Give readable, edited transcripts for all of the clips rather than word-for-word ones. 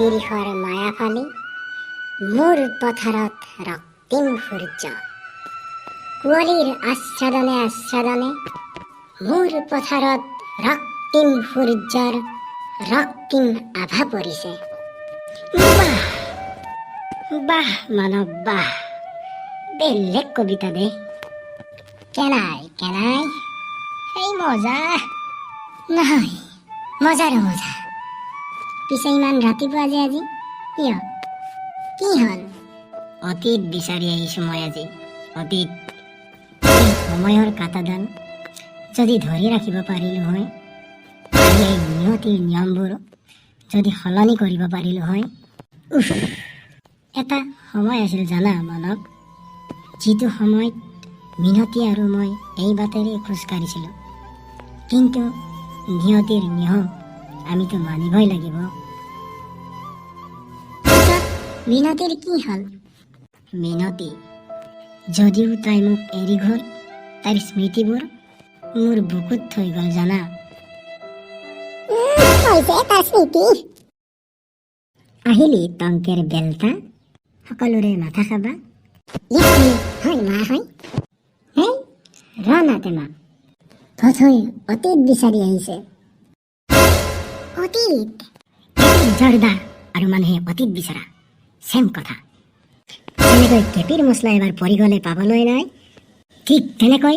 বিৰিষৰ মায়া ফালি মোৰ পথাৰত ৰক্তিম সূৰ্য কুঁৱলীৰ আচ্ছাদনে আচ্ছাদনে মোৰ পথাৰত ৰক্তিম সূৰ্যৰ ৰক্তিম আভা পৰিছে। বাহ বাহ মানৱ বাহ, বেলেগ কবিতা দে। কেনাই কেনাই এই মজা নহয়, মজাৰ মজা। পিছে ইমান ৰাতিপুৱা যে আজি কিয়, কি হ'ল? অতীত বিচাৰি আহিছোঁ মই আজি। অতীত এই সময়ৰ কাটাডাল যদি ধৰি ৰাখিব পাৰিলোঁ হয়, আৰু এই নিয়তিৰ নিয়মবোৰ যদি সলনি কৰিব পাৰিলোঁ হয়। উফ, এটা সময় আছিল জানা মানৱ, যিটো সময়ত মিনতী আৰু মই এই বাটেৰে খোজ কাঢ়িছিলোঁ। কিন্তু নিয়তিৰ নিয়ম আমিতো মানিবই লাগিব। মিনতীৰ কি হ'ল? মিনতী যদিও তাই মোক এৰি গ'ল, তাইৰ স্মৃতিবোৰ মোৰ বুকুত থৈ গ'ল জানা। আহিলি টংকেৰ বেলতা, সকলোৰে মাথা খাবা। হয় মা হয়। হেই ৰ না টেমা, থৈ অতীত বিচাৰি আহিছে। অতীত জৰ্দা আৰু মানুহে অতীত বিচৰা চেম কথা। যেনেকৈ কেপিৰ মছলা এবাৰ পৰি গ'লে পাবলৈ নাই, ঠিক তেনেকৈ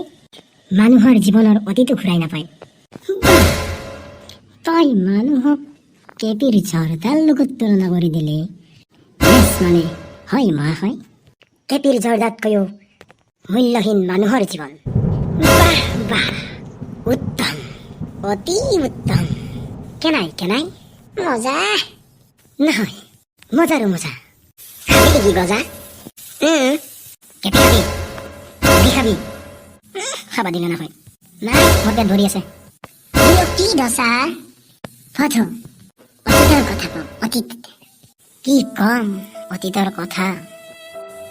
মানুহৰ জীৱনৰ অতীতো ঘূৰাই নাপায়। তই মানুহক কেপিৰ জৰ্দাৰ লগত তুলনা কৰি দিলে মানে হয় মা হয়। কেপিৰ জৰ্দাতকৈও মূল্যহীন মানুহৰ জীৱন। বাহ বাহ, উত্তম, অতি উত্তম। কেনাই কেনাই মজা নহয়, মজাৰো মজা। খাবি নেকি গজা? কেপি খাবি? কেপি খাবি? খাবা দিলে নহয়, নাই মোৰ পেট ভৰি আছে। কি দশা? ফটো অতীতৰ কথা কম। অতীত কি কম? অতীতৰ কথা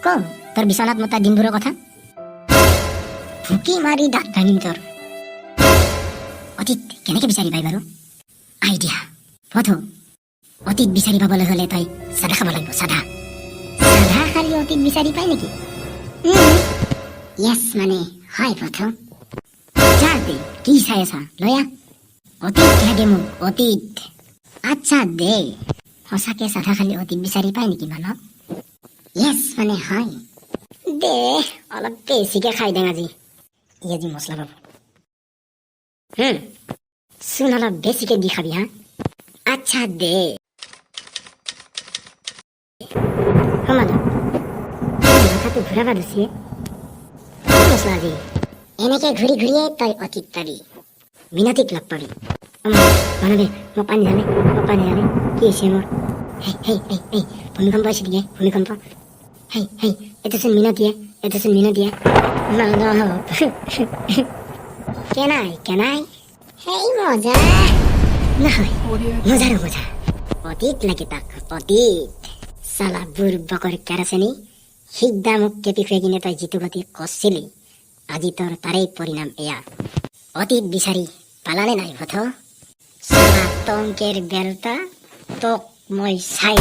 কম, তোৰ বিচনাত মতা দিনবোৰৰ কথা ফুকি মাৰি দাঁত ভাঙিম তোৰ। অতীত কেনেকে বিচাৰি পাই বাৰু? আইডিয়া ফটো, অতীত বিচাৰি পাবলৈ হলে তই চাধা খাব লাগিব। চাধা চাধা খালি অতীত বিচাৰি পাই নেকি? য়েছ মানে হয় ফটো। যা দে, কি চাই আছা লয়া? অতীত লাগে মোক, অতীত। আচ্ছা দে, সঁচাকে চাধা খালি অতীত বিচাৰি পাই নেকি মানৱ? য়েছ মানে হয়। দে অলপ বেছিকে খাই দেং আজি, ই আজি মছলা পাব। চোন অলপ বেছিকে দি খাবি হা। আচ্ছা দে মানৱ, মাথাটো ঘূৰাবা ধৰিছে। মছলা আজি এনেকে ঘূৰি ঘূৰিয়ে তই অতীত পাবি, মিনতীক লগ পাবি। মানৱে মোক পানী ঢালে, মোক পানী ঢালে। কি হৈছে মোৰ? ভূমিকম্প হৈছে নেকি? ভূমিকম্প। এটা চোন মিনতীয়ে, এটা চোন মিনতীয়ে। কেনাই কেনাই সেই মজা নহয়, মজাৰো মজা। অতীত লাগে তাক, অতীত। চালা বুৰ্বকৰ কেৰাচেনি, সিদ্ধা মোক কেপি খুৱাই কিনে তই যিটো গতি কছিলি, আজি তোৰ তাৰেই পৰিণাম এয়া। অতীত বিচাৰি পালানে নাই ভথ? চালা টংকেৰ বেলতা, তোক মই চাই